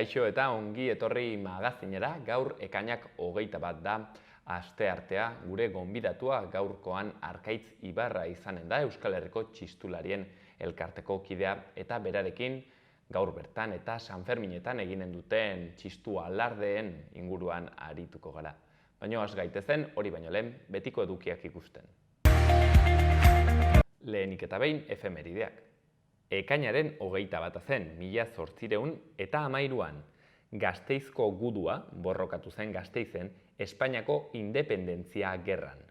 Kaixo eta ongi etorri magazinera, gaur ekainak 21 da, asteartea gure gonbidatua gaurkoan Arkaitz Ibarra izanen da Euskal Herriko txistularien elkarteko kidea eta berarekin gaur bertan eta Sanferminetan eginen duten txistu alardeen inguruan arituko gara. Baina has gaitezen hori baino lehen betiko edukiak ikusten. Lehenik eta behin efemerideak. Ekainaren 21 zen, 1813an, Gasteizko gudua borrokatu zen Gasteizen Espainiako independentzia gerran.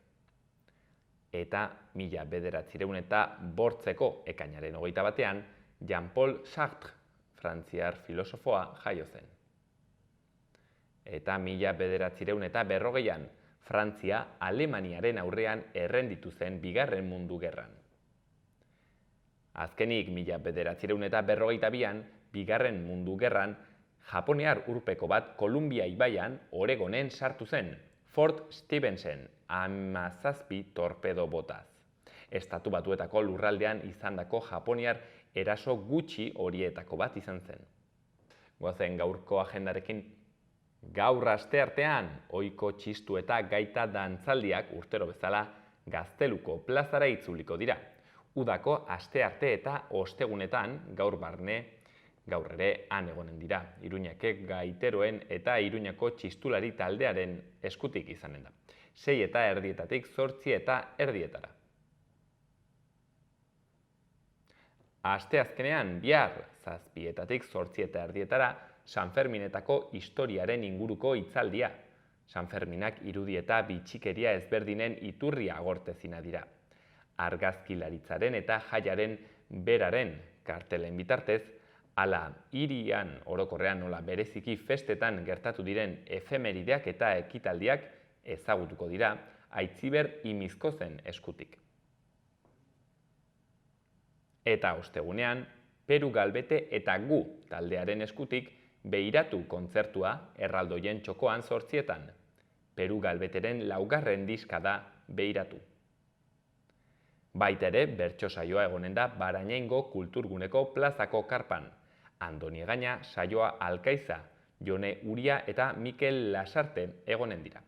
Eta 1908ko ekainaren 21ean, Jean-Paul Sartre, frantziar filosofoa, jaio zen. Eta 1940ean, Frantzia Alemaniaren aurrean errenditu zen Bigarren Mundu Gerran. Azkenik 1942an, Bigarren Mundu Gerran, japoniar urpeko bat Kolumbia ibaian Oregonen sartu zen, Fort Stephenson, 17 torpedo botaz. Estatu Batuetako lurraldean izandako japoniar eraso gutxi horietako bat izan zen. Goazen gaurko agendarekin. Gaur asteartean, ohiko txistu eta gaita dantzaldiak urtero bezala Gazteluko plazara itzuliko dira. Udako astearte eta ostegunetan gaur barne, gaur ere han egonen dira. Iruñakek gaiteroen eta Iruñako txistulari taldearen eskutik izanen da. 6:30 8:30. Asteazkenean bihar 7:00 Sanferminetako historiaren inguruko hitzaldia. Sanferminak irudi eta bitxikeria ezberdinen iturria agortezina dira. Argazkilaritzaren eta jaiaren beraren kartelen bitartez, hala hirian orokorrean nola bereziki festetan gertatu diren efemerideak eta ekitaldiak ezagutuko dira Aitziber Imizkozen eskutik. Eta ostegunean, Peru Galbete eta Gu taldearen eskutik Beiratu kontzertua erraldoien txokoan 8:00. Peru Galbeteren 4. diska da Beiratu. Baita ere, bertso saioa egonen da Barañaingo kulturguneko plazako karpan. Andoni Egaña, saioa Alkaiza, Jone Uria eta Mikel Lasarte egonen dira.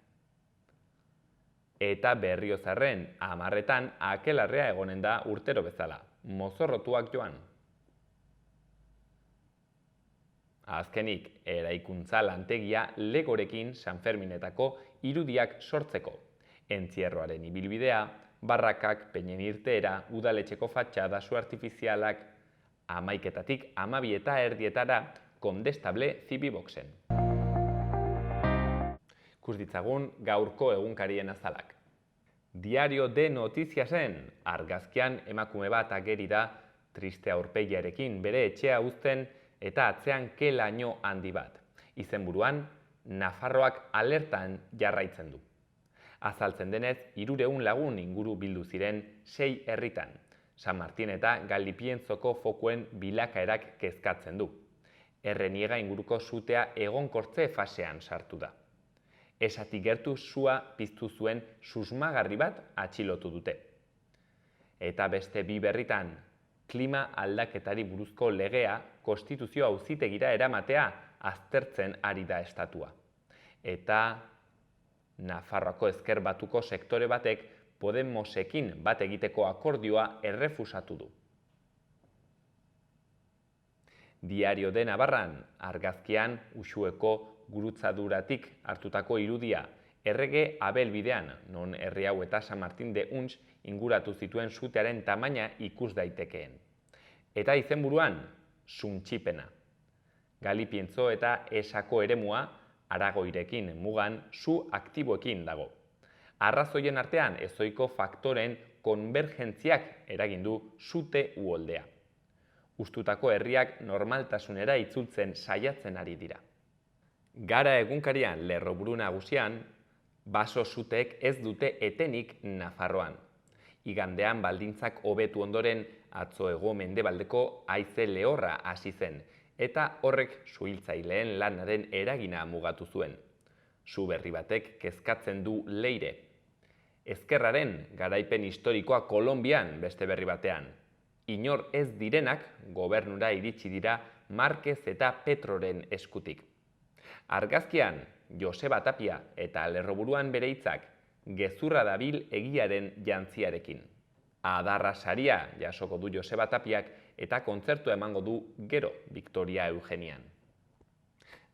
Eta Berriozarren 10:00 Akelarrea egonen da urtero bezala, mozorrotuak joan. Azkenik, eraikuntza lantegia legorekin Sanferminetako irudiak sortzeko. Entzierroaren ibilbidea, barrakak, peinen irteera, udaletxeko fatxada, su artifizialak, 11:00 12:30 Kondestable Zibiboxen. Ikus ditzagun gaurko egunkarien azalak. Diario de Notiziasen argazkian emakume bat ageri da triste aurpegiarekin bere etxea uzten eta atzean ke-laino handi bat. Izenburuan, Nafarroak alertan jarraitzen du. Azaltzen denez, 300 lagun inguru bildu ziren 6 herritan. San Martin eta Galipienzoko fokuen bilakaerak kezkatzen du. Erreniega inguruko sutea egonkortze fasean sartu da. Esatik gertu sua piztu zuen susmagarri bat atxilotu dute. Eta beste 2 berritan, klima aldaketari buruzko legea konstituzio auzitegira eramatea aztertzen ari da estatua. Eta Nafarroako ezker batuko sektore batek Podemosekin bat egiteko akordioa errefusatu du. Diario de Navarran argazkian Uxueko gurutzaduratik hartutako irudia, errege Abel bidean, non Herriau eta San Martin de Uns inguratu zituen sutearen tamaina ikus daitekeen. Eta izenburuan, Suntxipena. Galipientzo eta Esako eremua Aragoirekin mugan su aktiboekin dago. Arrazoien artean ezoiko faktoren konbergentziak eragin du sute uholdea. Ustutako herriak normaltasunera itzultzen saiatzen ari dira. Gara egunkarian lerroburu nagusian, baso suteek ez dute etenik Nafarroan. Igandean baldintzak hobetu ondoren atzo hego mendebaldeko haize lehorra hasi zen, eta horrek suhiltzaileen lanaren eragina mugatu zuen. Su berri batek kezkatzen du Leire. Ezkerraren garaipen historikoa Kolonbian beste berri batean. Inor ez direnak gobernura iritsi dira Marquez eta Petroren eskutik. Argazkian, Joseba Tapia eta lerroburuan bere hitzak, gezurra dabil egiaren jantziarekin. Adarra saria jasoko du Joseba Tapiak eta kontzertua emango du gero Victoria Eugenian.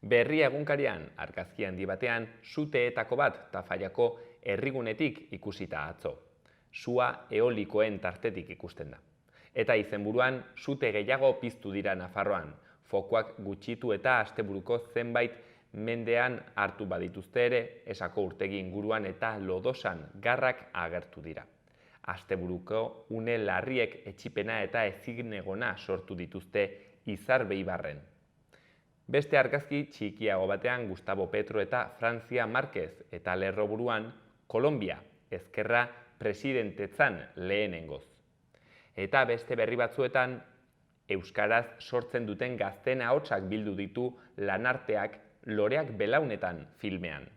Berria egunkarian, argazki handi batean, suteetako bat Tafallako herrigunetik ikusita atzo. Sua eolikoen tartetik ikusten da. Eta izenburuan, sute gehiago piztu dira Nafarroan, fokuak gutxitu eta asteburuko zenbait mendean hartu badituzte ere, Esako urtegi inguruan eta Lodosan garrak agertu dira. Asteburuko une larriek etxipena eta ezinegona sortu dituzte Izar-Beibarren. Beste argazki txikiago batean Gustavo Petro eta Francia Márquez eta lerroburuan Kolombia, ezkerra presidentetzan lehenengoz. Eta beste berri batzuetan, euskaraz sortzen duten gazten ahotsak bildu ditu lanarteak Loreak belaunetan filmean.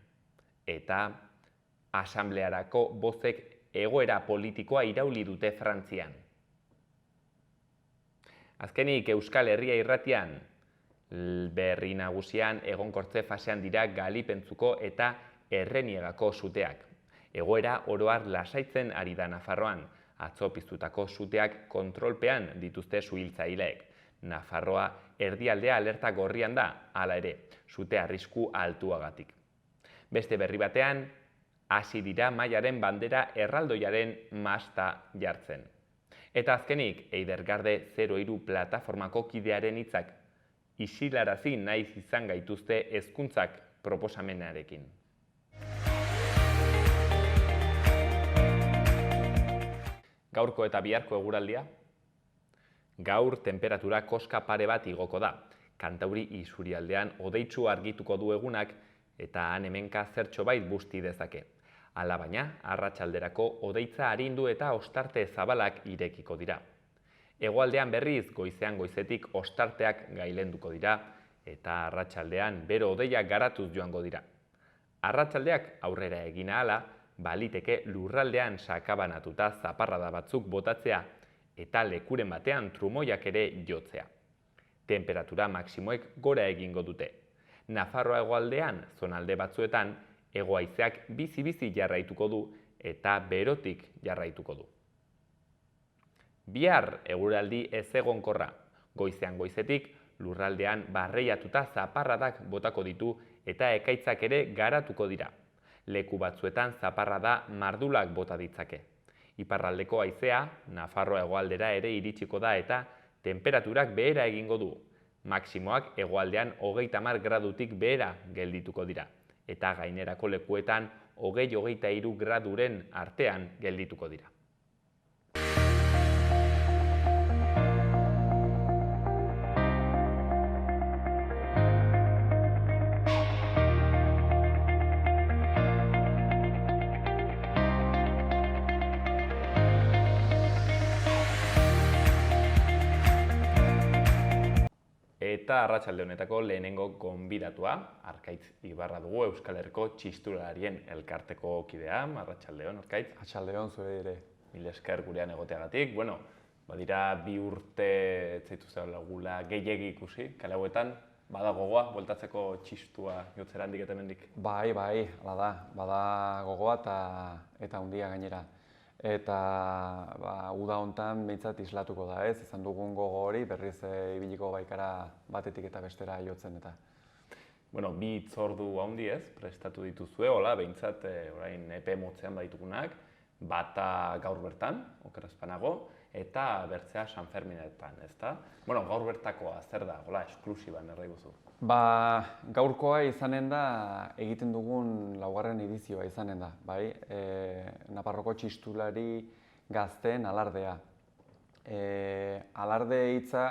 Eta asamblearako bozek egoera politikoa irauli dute Frantzian. Azkenik Euskal Herria irratian, berri nagusian egonkortze fasean dira Galipentzuko eta Erreniegako suteak. Egoera oroar lasaitzen ari da Nafarroan, atzo piztutako suteak kontrolpean dituzte suhiltzaileek. Nafarroa erdialdea alerta gorrian da, hala ere, sute arrisku altuagatik. Beste berri batean, hasi dira mailaren bandera erraldoiaren masta jartzen. Eta azkenik, Eidergarde 03 plataformako kidearen hitzak, isilarazi naiz izan gaituzte hezkuntzak proposamenarekin. Gaurko eta biharko eguraldia? Gaur tenperatura koska pare bat igoko da. Kantauri isurialdean hodeitsu argituko du egunak eta han hemenka zertxo bait busti dezake. Hala baina, arratsalderako hodeitza arindu eta ostarte zabalak irekiko dira. Hegoaldean berriz goizean goizetik ostarteak gailenduko dira eta arratsaldean bero hodeiak garatuz joango dira. Arratsaldeak aurrera egin ahala, baliteke lurraldean sakabanatuta zaparrada batzuk botatzea eta lekuren batean trumoiak ere jotzea. Temperatura maksimoek gora egingo dute. Nafarroa hegoaldean, zonalde batzuetan, hego-haizeak bizi-bizi jarraituko du eta berotik jarraituko du. Bihar eguraldi ezegonkorra. Goizean goizetik, lurraldean barreiatuta zaparradak botako ditu eta ekaitzak ere garatuko dira. Leku batzuetan zaparrada mardulak bota ditzake. Iparraldeko haizea, Nafarroa hegoaldera ere iritsiko da eta tenperaturak behera egingo du. Maksimoak hegoaldean 30 gradutik behera geldituko dira. Eta gainerako lekuetan 20-23 graduren artean geldituko dira. Eta arratsalde honetako lehenengo gonbidatua, Arkaitz Ibarra dugu, Euskal Herriko txistularien elkarteko kidea. Arratsaldeon, Arkaitz. Arratsaldeon zure ere. Mil esker gurean egoteagatik. Bueno, badira 2 urte etzaituzte lagula gehiegi ikusi, kale hauetan, bada gogoa, bueltatzeko txistua jotzera handik eta hemendik. Bai, hala da. Bada gogoa eta handia gainera. Eta uda hontan behintzat islatuko da, ez? Izan dugun gogo hori berriz ibiliko baikara batetik eta bestera jotzen eta. Bueno, 2 hitzordu handi ez, prestatu dituzue, hola, behintzat orain epe motzean baditugunak, bata gaur bertan, okeraz panago, eta bertzea San Ferminetan, ezta? Bueno, gaur bertakoa zer da, hola, esklusiban erraiguzu. Gaurkoa izanen da egiten dugun 4. edizioa izanen da, bai? Nafarroko txistulari gazteen alardea. Alarde hitza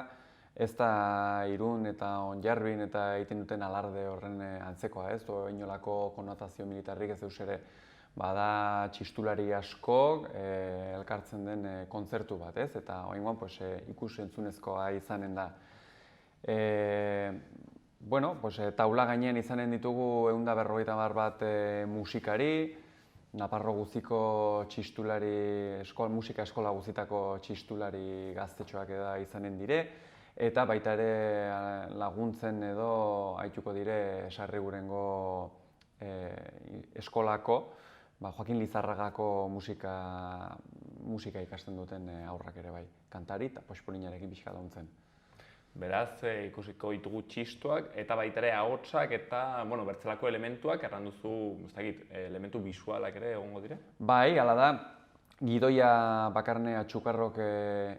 ez da Irun eta Onjarbin eta egiten duten alarde horren antzekoa, ez? Inolako konotazio militarrik ez deus ere. Bada txistulari asko elkartzen den kontzertu bat, ez? Eta oraingoan ikus-entzunezkoa izanen da. Taula gainean izanen ditugu 150 bat musikari, Naparro guztiko txistulari, musika eskola guztitako txistulari gaztetxoak eda izanen dire, eta baita ere laguntzen edo haituko dire Sarrigurengo eskolako, Joakin Lizarragako musika ikasten duten aurrak ere bai, kantari eta pospolinarekin pixka dauntzen. Beraz, ikusiko ditugu txistuak eta baita ere ahotsak eta bertzelako elementuak, erran duzu, elementu bisualak ere egongo dire? Bai, hala da, gidoia Bakarne Atxukarrok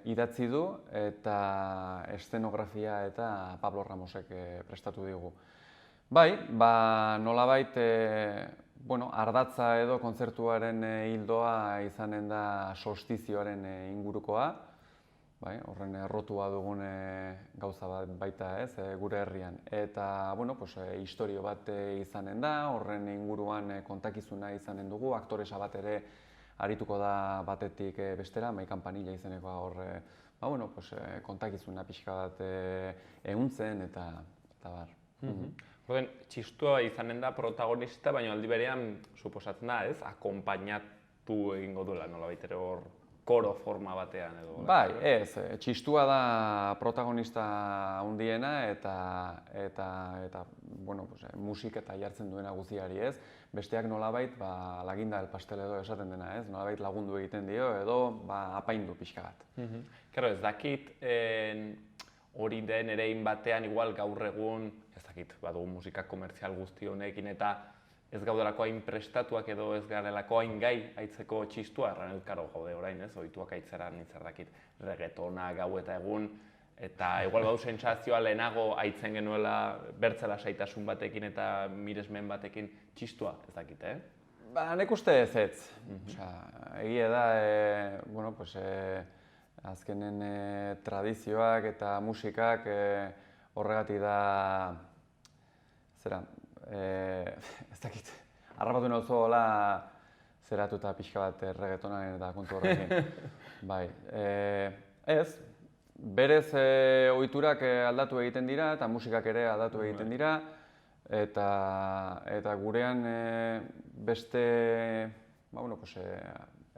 idatzi du eta eszenografia eta Pablo Ramosek prestatu digu. Bai, nolabait ardatza edo kontzertuaren hildoa izanen da solstizioaren ingurukoa. Horren errotua dugun gauza bat baita ez, gure herrian. Eta, historio bat izanen da, horren inguruan kontakizuna izanen dugu, aktoresa bat ere arituko da batetik bestera, Maikan Panilla izenekoa hor, kontakizuna pixka bat ehuntzen eta bar. Horren, txistua izanen da protagonista, baina aldi berean, suposatzen da, ez, akompainatu egingo duela, nolabait ere hor, koro forma batean edo. Bai, ez, txistua da protagonista handiena eta musik eta jartzen duena guztiari ez. Besteak nolabait laginda el pastel edo esaten dena ez, nolabait lagundu egiten dio edo apaindu pixka bat. Kero, ez dakit hori den erein batean igual gaur egun, ez dakit, badugu musika komertzial guzti honekin eta ez gaudelako hain prestatuak edo ez garelako hain gai aitzeko txistua, erran elkaro gaude orain, ez, ohituak aitzeran nitzardakit reggaetona gau eta egun, eta igual badu sentsazioa lehenago aitzen genuela bertzela saitasun batekin eta miresmen batekin txistua, ez dakit, Nik uste ez. Egia da, azkenen tradizioak eta musikak horregatik da, ez dakit, harrapatu nauzu hola zeratuta pixka bat reggaetonaren eta kontu horrekin. Bai, ez, berez ohiturak aldatu egiten dira eta musikak ere aldatu egiten dira eta gurean beste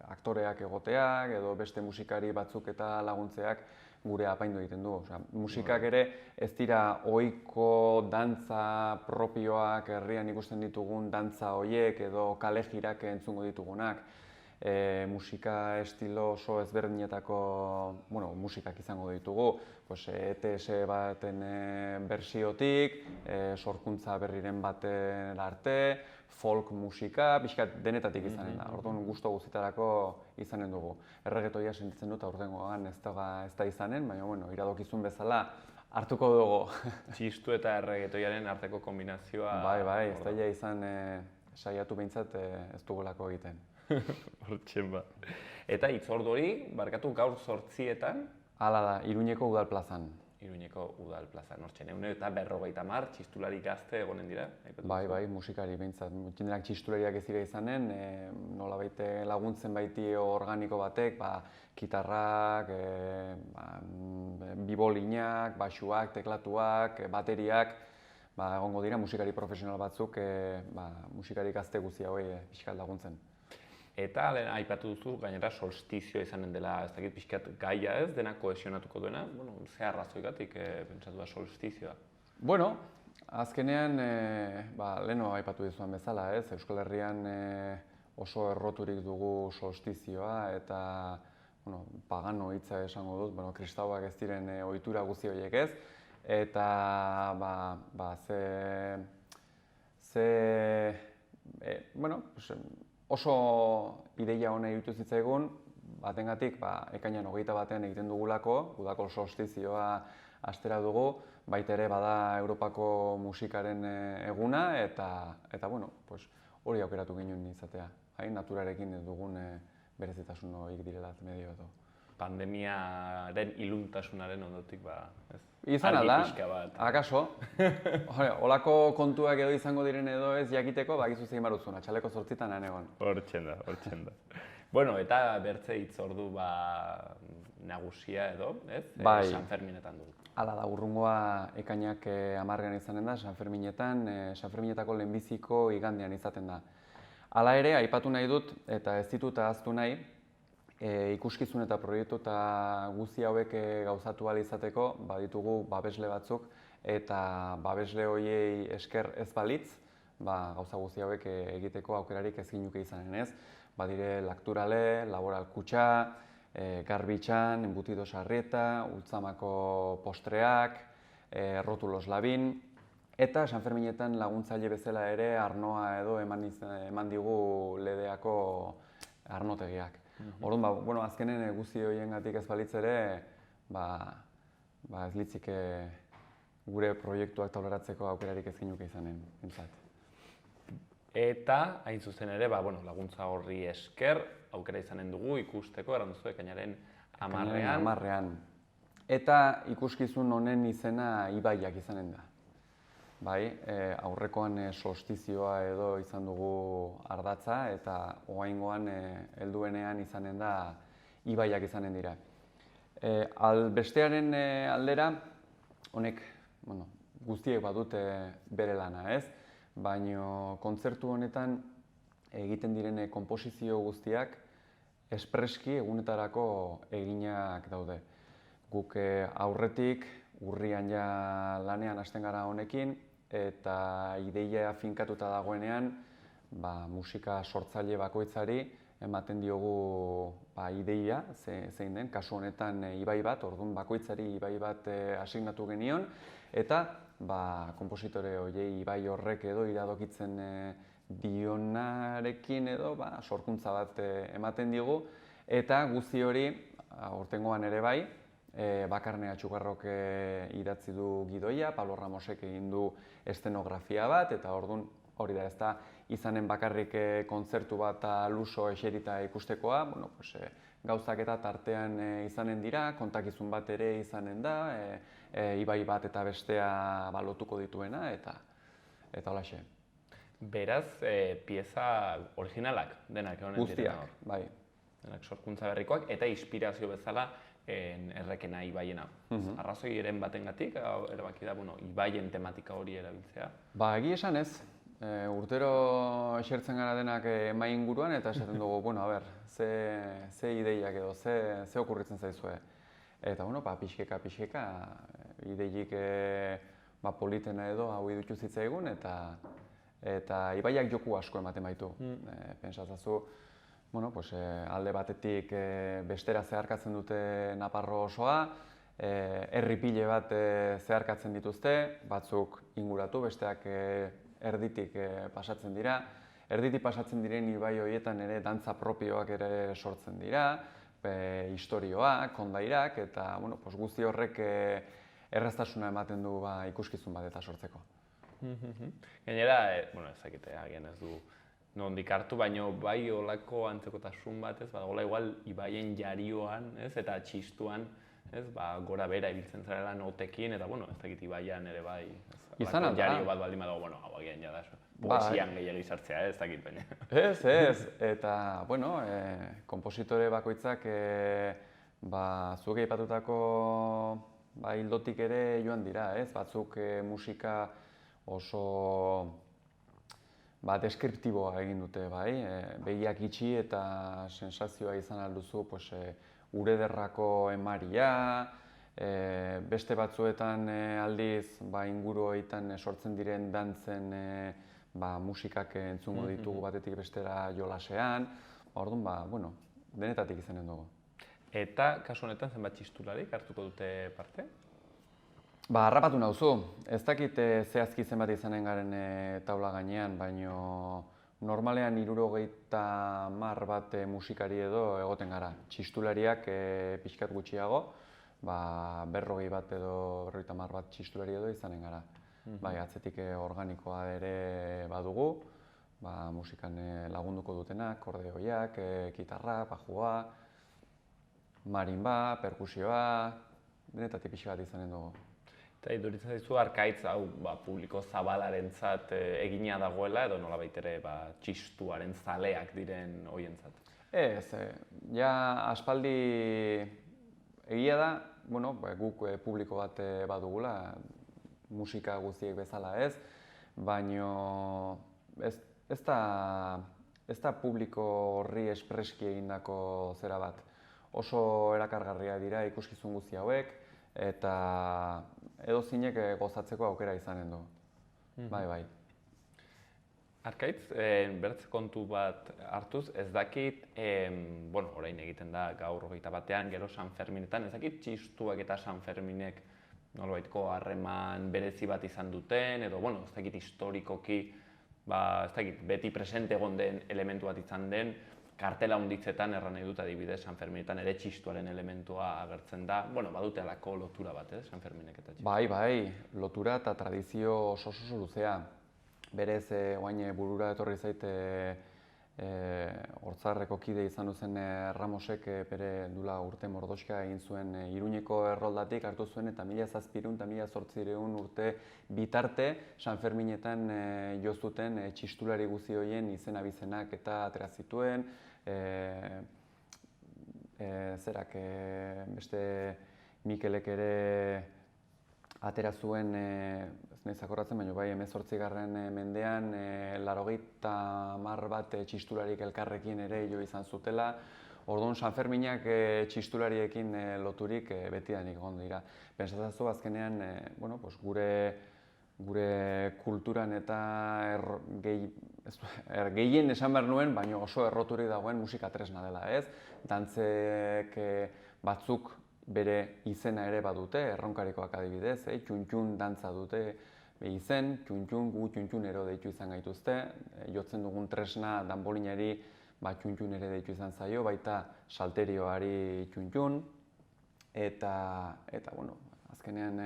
aktoreak egoteak edo beste musikari batzuk eta laguntzeak gure apaindu egiten du. Musikak ere ez dira ohiko dantza propioak herrian ikusten ditugun dantza horiek edo kale jirak entzungo ditugunak. Musika estilo oso ezberdinetako musikak izango ditugu. ETS baten bersiotik, sorkuntza berriren baten arte, folk musika, pixkat denetatik izanen da. Orduan gustu guztietarako izanen dugu. Erregetoia sentitzen dut aurtengoan ez da izanen, baina iradokizun bezala hartuko dugu. Txistu eta erregetoiaren arteko kombinazioa. Bai, ez da izan saiatu behintzat ez dugulako egiten. Hortxen ba. Eta hitzordu hori, barkatu gaur 8etan? Hala da, Iruñeko Udal plazan. Iruñeko Udal plazan, hortxen. Eta 50 txistulari gazte egonen dira? Bai, musikari behintzat. Jenderak txistulariak ez dira izanen, nolabait laguntzen baiti organiko batek, kitarrak, bibolinak, baxuak, teklatuak, bateriak, egongo dira musikari profesional batzuk, musikari gazte guzti hauei pixkat laguntzen. Eta aipatu duzu, gainera solstizioa izanen dela, ez dakit pixkat gaia ez, dena kohesionatuko duena, ze arrazoigatik pentsatu da solstizioa? Azkenean, leheno aipatu dizuan bezala ez, Euskal Herrian oso erroturik dugu solstizioa eta pagano hitza esango dut, kristauak ez diren ohitura guzti horiek ez, eta oso ideia hona iruditu zitzaigun, batengatik ekainan 21 egiten dugulako, udako solstizioa astera dugu, baita ere bada Europako musikaren eguna eta hori aukeratu ginen izatea. Naturarekin dugun berezitasun horiek direla medio edo. Pandemiaren iluntasunaren ondotik, izan argi alda, pixka bat. akaso. Olako kontuak edo izango diren edo ez jakiteko, bakizu zein baruzuna, txaleko 8etan egon. Hortxen da. Bueno, eta bertze hitzordu nagusia edo, ez? Bai. San Ferminetan dugu. Hala da, urrungoa ekainak 10 izanen da, San Ferminetan, San Ferminetako lehenbiziko igandean izaten da. Hala ere, aipatu nahi dut, eta ez ditut ahaztu nahi, ikuskizun eta proiektu eta guzti hauek gauzatu ahal izateko, baditugu babesle batzuk, eta babesle horiei esker ez balitz, gauza guzti hauek egiteko aukerarik ez ginuke izanen ez. Badire Lakturale, Laboral Kutxa, Garbitxan, Embutido Sarrieta, Ultzamako postreak, Rotulos Labin, eta Sanferminetan laguntzaile bezala ere Arnoa edo eman digu Ledeako arnotegiak. Orduan, azkenen guzti horiengatik ez balitz ere, ez litzik gure proiektuak taularatzeko aukerarik ez ginuke izanen, bintzat. Eta, hain zuzen ere, laguntza horri esker, aukera izanen dugu ikusteko, erranduzu, ekainaren 10. Eta ikuskizun honen izena Ibaiak izanen da. Bai, aurrekoan solstizioa edo izan dugu ardatza, eta oraingoan helduenean izanen da Ibaiak izanen dira. Bestearen aldera, honek guztiek badute bere lana, ez? Baina kontzertu honetan egiten diren konposizio guztiak espreski egunetarako eginak daude. Guk aurretik urrian ja lanean hasten gara honekin, eta ideia finkatuta dagoenean musika sortzaile bakoitzari ematen diogu ideia zein den, kasu honetan ibai bat, orduan bakoitzari ibai bat asignatu genion, eta konpositore horiei ibai horrek edo iradokitzen dionarekin edo sorkuntza bat ematen digu, eta guzti hori aurtengoan ere bai, Bakarne Atxugarrok idatzi du gidoia, Pablo Ramosek egin du eszenografia bat, eta orduan hori da, ez da izanen bakarrik kontzertu bat luso eserita ikustekoa, gauzak eta tartean izanen dira, kontakizun bat ere izanen da, ibai bat eta bestea lotuko dituena, eta holaxe. Beraz, pieza originalak denak egonen direna hor. Guztiak, bai. Denak sorkuntza berrikoak, eta inspirazio bezala errekena Ibaiena. Arrazoiren batengatik, erabaki da, Ibaien tematika hori erabiltzea? Egia esan ez. Urtero esertzen gara denak mai inguruan, eta esaten dugu, ze ideiak edo, ze okurritzen zaizue. Eta, pixkeka, ideiik politena edo hau idutu zitzaigun, eta Ibaiak joku asko ematen baitu. Pentsatzazu, alde batetik bestera zeharkatzen dute Naparro osoa, herri pile bat zeharkatzen dituzte, batzuk inguratu, besteak erditik pasatzen dira. Erditik pasatzen diren ibai horietan ere dantza propioak ere sortzen dira, istorioak, kondairak, eta guzti horrek erraztasuna ematen du ikuskizun bat eta sortzeko. Gainera, ez dakite, agian ez du nondik hartu, baina bai olako antzekotasun bat, badagoela igual Ibaien jarioan, eta txistuan, gora bera ibiltzen zarela notekin, eta ez dakit Ibaian ere bai, jario bat baldin badago, hau agian jada, poesian gehiago sartzea, ez dakit baina. Ez, eta, konpositore bakoitzak, zuek aipatutako hildotik ere joan dira, batzuk musika oso deskriptiboa egin dute, begiak itxi eta sensazioa izan alduzu ure derrako emaria, beste batzuetan aldiz inguru horietan sortzen diren dantzen musikak entzungo ditugu batetik bestera jolasean, orduan, denetatik izanen dugu. Eta kasu honetan zenbat txistularik hartuko dute parte? Harrapatu nauzu, ez dakit zehazki zenbat izanen garen taula gainean, baina normalean 70 bat musikari edo egoten gara. Txistulariak pixkat gutxiago, 40 bat edo 50 bat txistulari edo izanen gara. Atzetik organikoa ere badugu, musikan lagunduko dutenak, kordeoiak, gitarra, bajua, marinba, perkusioa, denetatik pixkat izanen dugu. Eta iduritzen zaizu arkaitz hau publiko zabalarentzat egina dagoela edo nolabait ere txistuaren zaleak diren horientzat? Ez, ja aspaldi egia da, guk publiko bat badugula, musika guztiek bezala ez, baina ez ez da publiko horri espreski egindako zera bat. Oso erakargarria dira ikuskizun guzti hauek, eta edozinek gozatzeko aukera izanen du. Bai. Arkaitz, bertze kontu bat hartuz, ez dakit, orain egiten da gaur 21ean, gero San Ferminetan, ez dakit txistuak eta San Ferminek nolabaiteko harreman berezi bat izan duten, edo, ez dakit historikoki, ez dakit, beti presente egon den elementu bat izan den, kartela handitzetan erran nahi dut adibidez San Ferminetan ere txistuaren elementua agertzen da, badute alako lotura bat, San Ferminek eta txistua. Bai, lotura eta tradizio oso luzea. Berez, oain burura etorri zaite Hortzarreko kide izan duzen Ramosek bere dula urte mordoxka egin zuen Iruñeko erroldatik hartu zuen eta 1700 eta 1800 urte bitarte San Ferminetan jo zuten txistulari guzi horien izena-bizenak eta atera zituen. Beste Mikelek ere atera zuen, ez nahi zakorratzen, baina bai 18. Mendean 80 bat txistularik elkarrekin ere jo izan zutela. Orduan San Ferminak txistulariekin loturik betidanik egon dira. Pentsatzen azkenean gure kulturan eta gehien esan behar nuen, baina oso erroturik dagoen musika tresna dela, ez? Dantzek batzuk bere izena ere badute, erronkarikoak adibidez, txuntxun dantza dute izen, txuntxun, gu txuntxunero deitu izan gaituzte, jotzen dugun tresna danbolinari txuntxun ere deitu izan zaio, baita salterioari txuntxun, eta azkenean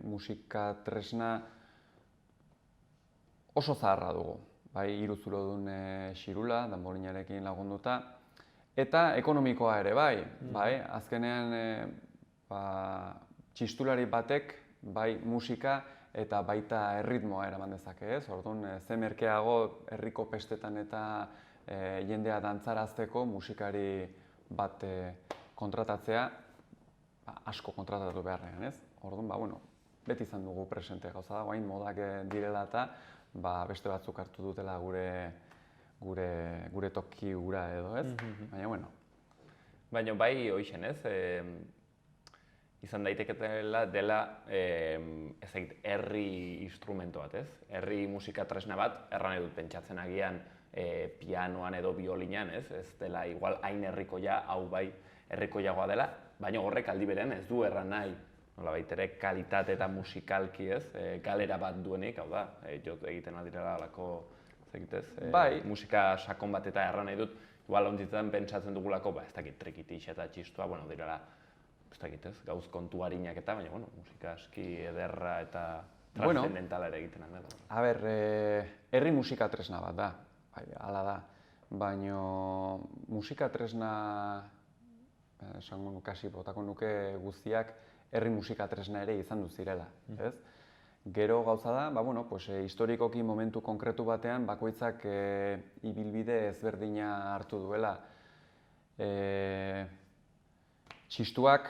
musika tresna oso zaharra dugu, bai iruzulodun xirula, danbolinarekin lagunduta, eta ekonomikoa ere, bai, azkenean txistulari batek, bai musika eta baita erritmoa eraman dezake, ez? Orduan, ze merkeago herriko pestetan eta jendea dantzarazteko musikari bat kontratatzea, asko kontratatu beharrean, ez? Orduan, beti izan dugu presente gauza da, guain modak direla eta beste batzuk hartu dutela gure toki ura edo, ez? Baina, Baina bai, hoixen, ez? Izan daiteketela dela herri instrumento bat, ez? Herri musika tresna bat, erran edut pentsatzen agian pianoan edo biolinan, ez? Ez dela igual hain herrikoia, hau bai herrikoiagoa dela, baina horrek aldi berean ez du erran nahi, nolabait ere kalitate eta musikalki, ez? Galera bat duenik, hau da, jot egiten aldirela alako musika sakon bat eta erran nahi dut, igual ontzitzen pentsatzen dugulako, ez dakit trikitix eta txistua, direla, ez dakit ez, gauz kontu harinak eta, baina, musika aski ederra eta transcendentala ere egiten handa. A ber, herri musika tresna bat da, hala da, baina musika tresna, esango nukasi botako nuke guztiak, herri musika tresna ere izan duzirela, ez? Gero gauza da, historikoki momentu konkretu batean bakoitzak ibilbide ezberdina hartu duela. Txistuak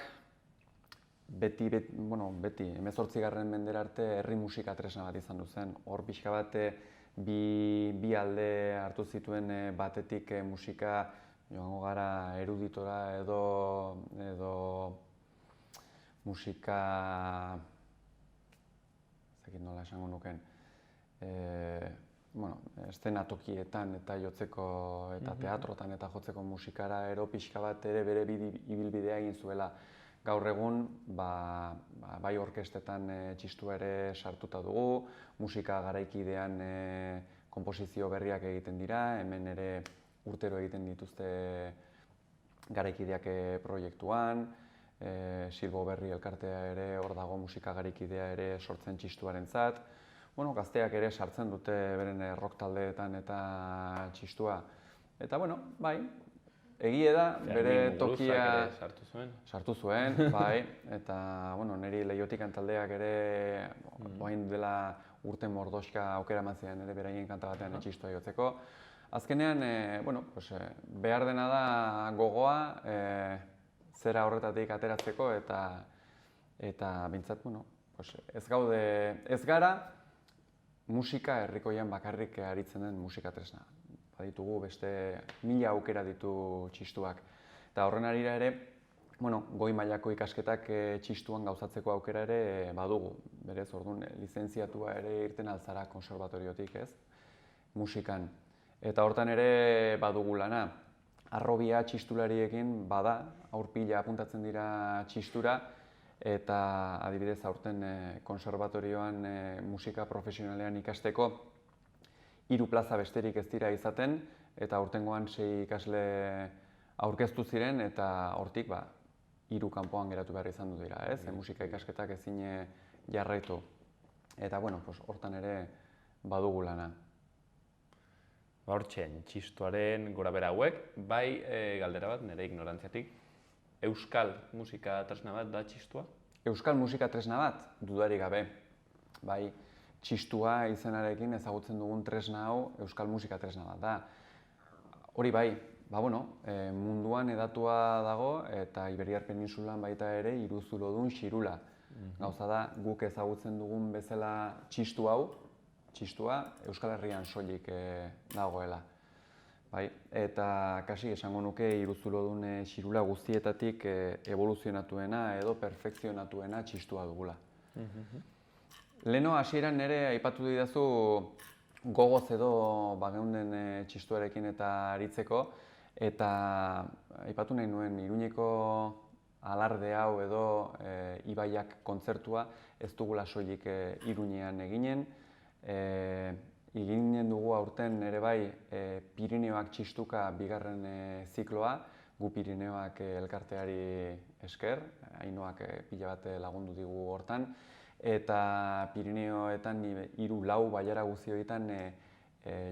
beti, 18. Mendera arte herri musika tresna bat izan zen. Hor pixka bat bi alde hartu zituen batetik musika joango gara eruditora edo musika nola esango nuken, eszenatokietan eta jotzeko eta teatrotan eta jotzeko musikara ero pixka bat ere bere ibilbidea egin zuela. Gaur egun, bai orkestetan txistua ere sartuta dugu, musika garaikidean konposizio berriak egiten dira, hemen ere urtero egiten dituzte garaikideak proiektuan, Silbo Berri elkartea ere hor dago musika garaikidea ere sortzen txistuarentzat. Gazteak ere sartzen dute beren rock taldeetan eta txistua. Eta bai, egie da, bere tokia sartu zuen, bai, eta niri Leiotikan taldeak ere oain dela urte mordoxka aukera eman zidan ere beraien kanta batean txistua jotzeko. Azkenean, behar dena da gogoa, zera horretatik ateratzeko eta bintzat, ez gara musika herrikoian bakarrik aritzen den musika tresna. baditugu beste 1000 aukera ditu txistuak. Eta horren arira ere, goi mailako ikasketak txistuan gauzatzeko aukera ere badugu. Berez, orduan, lizentziatua ere irten altzara konserbatoriotik, ez? Musikan. Eta hortan ere badugu lana. Harrobia txistulariekin bada, aurpila apuntatzen dira txistura, eta adibidez aurten konserbatorioan musika profesionalean ikasteko 3 plaza besterik ez dira izaten, eta aurtengoan 6 ikasle aurkeztu ziren, eta hortik 3 kanpoan geratu behar izan du dira, ez? Musika ikasketak ezin jarraitu. Eta hortan ere badugu lana. Hortzen, txistuaren gorabehera hauek, bai galdera bat, nire ignorantziatik, euskal musika tresna bat da txistua? Euskal musika tresna bat, dudarik gabe. Bai, txistua izenarekin ezagutzen dugun tresna hau euskal musika tresna bat da. Hori bai, munduan hedatua dago eta Iberiar Peninsulan baita ere iruzulodun xirula. Gauza da, guk ezagutzen dugun bezala txistua Euskal Herrian soilik dagoela. Eta kasi esango nuke iruzulodun xirula guztietatik evoluzionatuena edo perfekzionatuena txistua dugula. Leheno hasieran ere aipatu didazu gogoz edo bageunden txistuarekin eta aritzeko, eta aipatu nahi nuen Iruñeko alarde hau edo Ibaiak kontzertua ez dugula soilik Iruñean eginen. Eginen dugu aurten ere bai Pirineoak txistuka bigarren zikloa, gu Pirineoak elkarteari esker, Ainoak pila bat lagundu digu hortan, eta Pirineoetan 3-4 bailara guzti horietan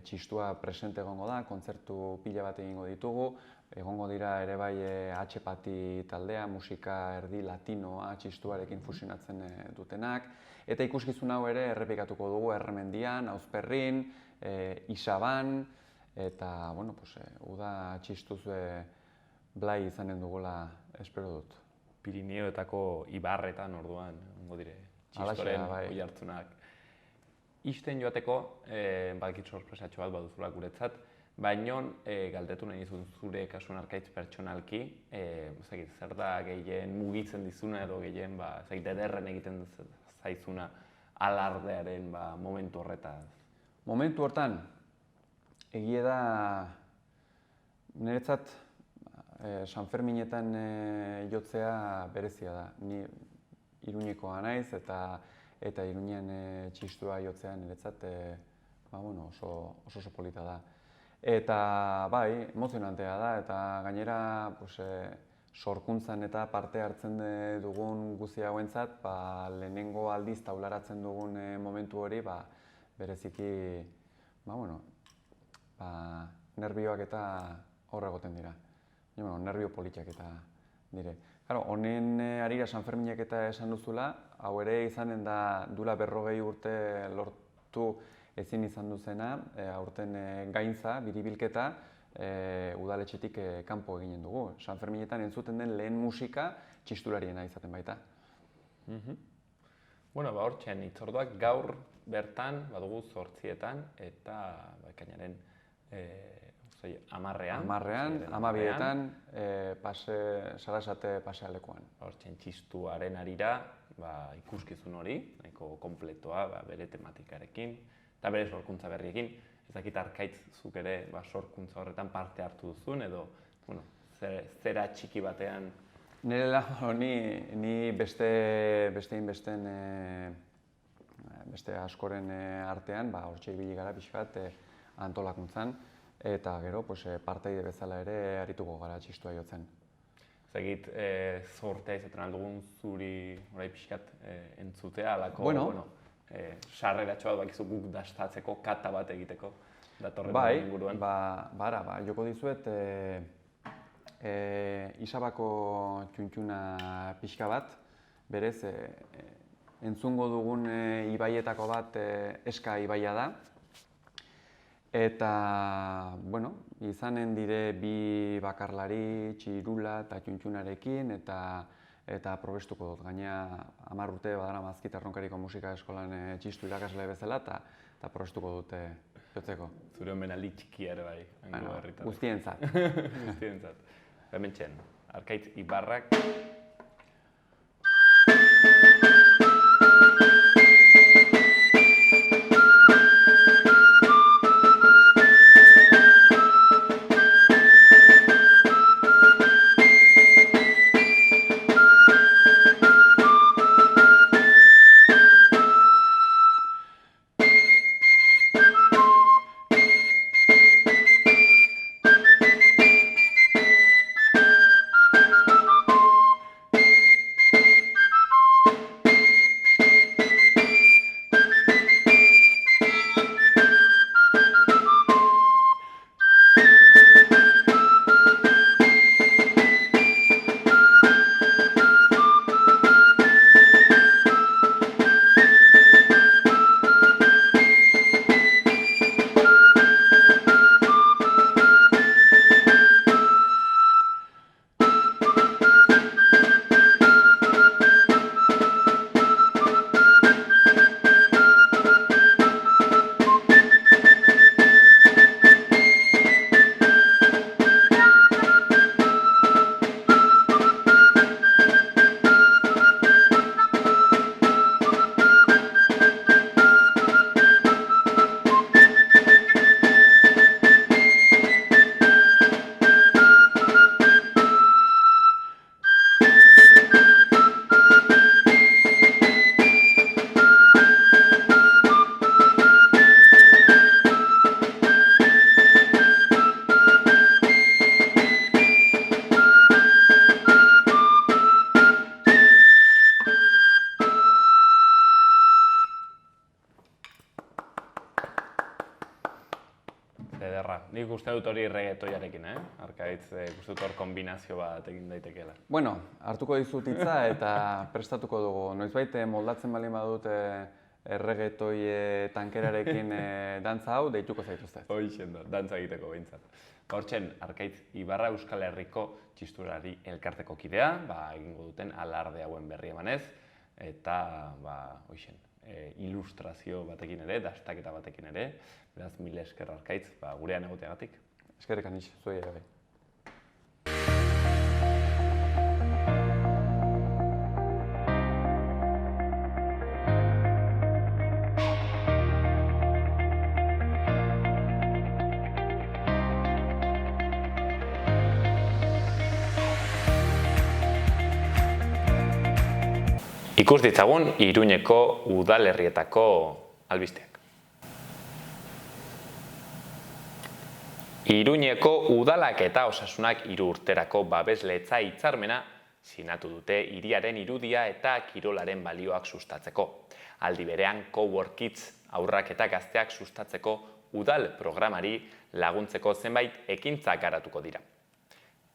txistua presente egongo da, kontzertu pila bat egingo ditugu, egongo dira ere bai H-Pati taldea, musika erdi latinoa txistuarekin fusionatzen dutenak, eta ikuskizun hau ere errepikatuko dugu Erremendian, Auzperrin, Isaban, eta uda txistuz blai izanen dugula espero dut. Pirineoetako ibarretan orduan, ongo dire, txistoren oihartzunak. Isten joateko, badakit sorpresatxo bat baduzula guretzat, baina galdetu nahi dizun zure kasuan arkaitz pertsonalki, zer da gehien mugitzen dizuna edo gehien ederren egiten zaizuna alardearen momentu horretaz? Momentu hortan, egia da niretzat Sanferminetan jotzea berezia da. Ni Iruñekoa naiz eta Iruñean txistua jotzea niretzat oso polita da. Eta bai, emozionantea da, eta gainera sorkuntzan eta parte hartzen dugun guzti hauentzat, lehenengo aldiz taularatzen dugun momentu hori, bereziki, nerbioak eta hor egoten dira. Nerbio politiak eta dire. Honen harira Sanferminak eta esan duzula, hau ere izanen da dula 40 urte lortu ezin izan duzena, aurten gaintza, biribilketa, udaletxetik kanpo eginen dugu. Sanferminetan entzuten den lehen musika txistulariena izaten baita. Hortxean hitzorduak gaur bertan badugu 8etan eta ekainaren 10ean. 12etan, Sarasate pasealekuan. Hortxean txistuaren harira ikuskizun hori, nahiko kompletoa bere tematikarekin eta bere sorkuntza berriekin. Ez dakit arkaitz zuk ere sorkuntza horretan parte hartu duzun edo zera txiki batean? Nire ni beste askoren artean, hortxe ibili gara pixka bat antolakuntzan, eta gero parteide bezala ere arituko gara txistua jotzen. Ez dakit zortea izaten aldugun zuri orai pixkat entzutea, alako sarreratxo bat bakizu guk dastatzeko, kata bat egiteko datorren inguruan. Joko dizuet Isabako txuntxuna pixka bat, berez entzungo dugun ibaietako bat Eska ibaia da. Eta, izanen dire bi bakarlari, txirula eta txuntxunarekin, eta probestuko dut. Gaina 10 urte badara Azkit Erronkariko musika eskolan txistu irakasle bezala, eta probestuko dut jotzeko. Zure omenaldi txikia ere bai, hango herritarrek. Guztientzat. Guztientzat. Hementxen, Arkaitz Ibarrak. Ederra. Nik uste dut hori reggaetoiarekin, Arkaitz, uste dut hor kombinazio bat egin daitekeela. Bueno, hartuko dizut hitza eta prestatuko dugu. Noizbait moldatzen baldin badut reggaetoi tankerarekin dantza hau deituko zaituzte. Hoixen da, dantza egiteko behintzat. Hortzen, Arkaitz Ibarra Euskal Herriko txisturari elkarteko kidea, egingo duten alarde hauen berri emanez, eta, hoixen, ilustrazio batekin ere, dastaketa batekin ere, beraz, mil esker Arkaitz, gurean egoteagatik. Eskerrik anitz, zuei ere bai. Ikus ditzagun Iruñeko udalerrietako albisteak. Iruñeko udalak eta osasunak 3 urterako babesletza hitzarmena sinatu dute hiriaren irudia eta kirolaren balioak sustatzeko. Aldi berean Cowork Kids haurrak eta gazteak sustatzeko udal programari laguntzeko zenbait ekintzak garatuko dira.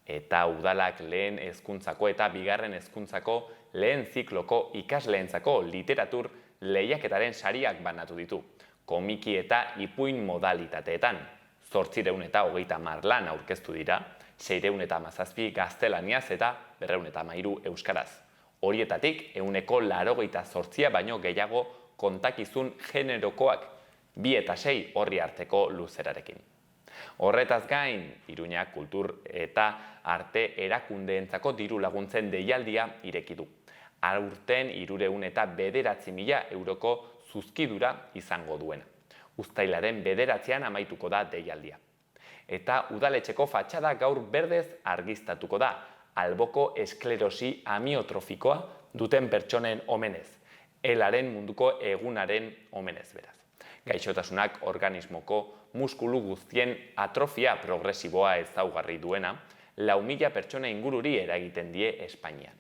Eta udalak lehen hezkuntzako eta bigarren hezkuntzako lehen zikloko ikasleentzako literatur lehiaketaren sariak banatu ditu, komiki eta ipuin modalitateetan. 830 lan aurkeztu dira, 617 gaztelaniaz eta 213 euskaraz. Horietatik 188 baino gehiago kontakizun generokoak, 2 eta 6 horri arteko luzerarekin. Horretaz gain, Iruñak kultur eta arte erakundeentzako diru laguntzen deialdia ireki du. Aurten 309.000 euroko zuzkidura izango duena. Uztailaren 9an amaituko da deialdia. Eta udaletxeko fatxada gaur berdez argiztatuko da, alboko esklerosi amiotrofikoa duten pertsonen omenez, elaren munduko egunaren omenez beraz. Gaixotasunak organismoko muskulu guztien atrofia progresiboa ezaugarri duena, 4.000 pertsona ingururi eragiten die Espainian.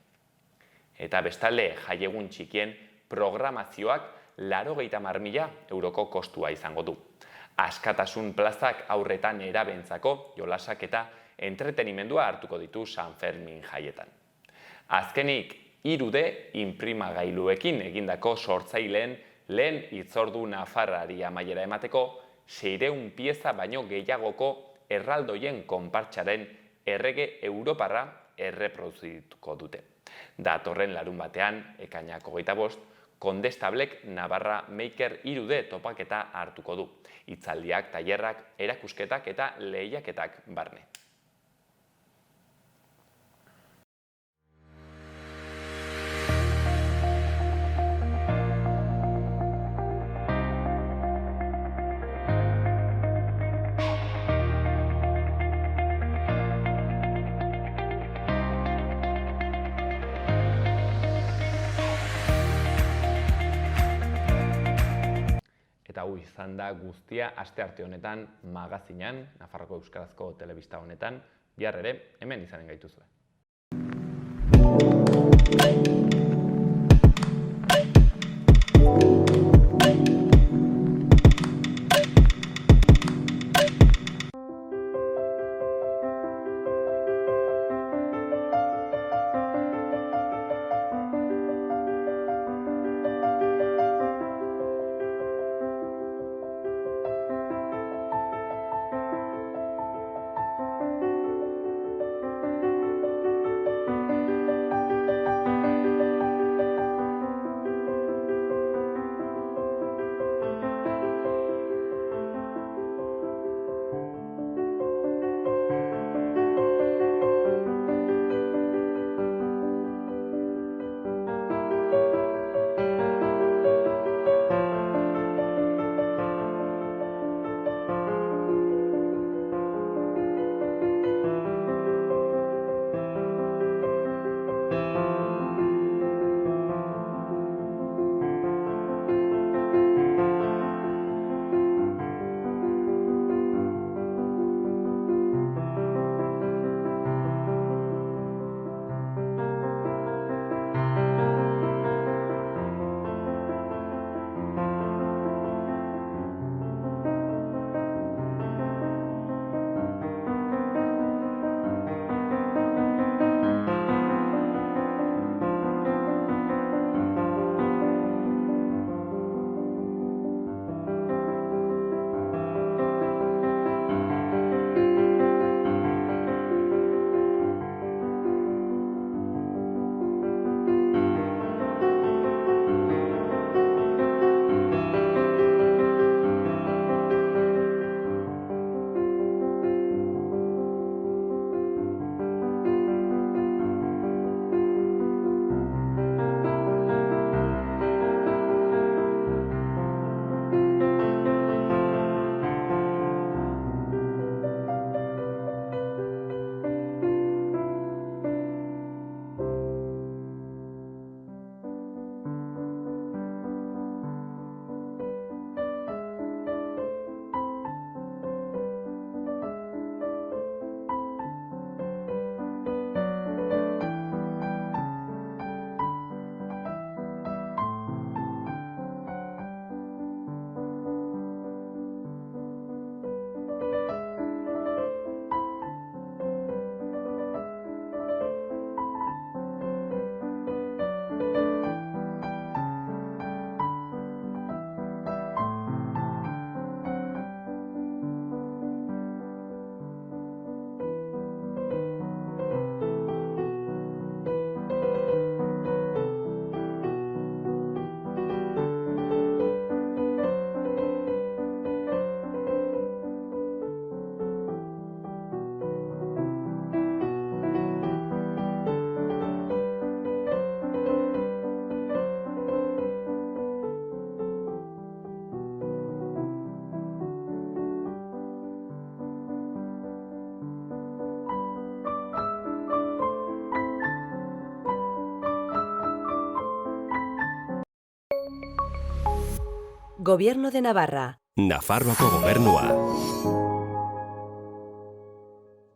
Eta bestalde jaiegun txikien programazioak 80.000 euroko kostua izango du. Askatasun plazak aurretan erabentzako jolasak eta entretenimendua hartuko ditu San Fermin jaietan. Azkenik, 3D inprimagailuekin egindako sortzaileen lehen hitzordu nafarrari amaiera emateko 600 pieza baino gehiagoko erraldoien konpartsaren errege europarra erreproduzituko dute. Datorren larunbatean, ekainak 25, Kondestablek Navarra Maker 3D topaketa hartuko du. Hitzaldiak, tailerrak, erakusketak eta lehiaketak barne. Eta hau izan da guztia astearte honetan magazinan, Nafarroko Euskarazko telebista honetan, bihar ere hemen izanen gaituzue. Gobierno de Navarra. Nafarroako gobernua.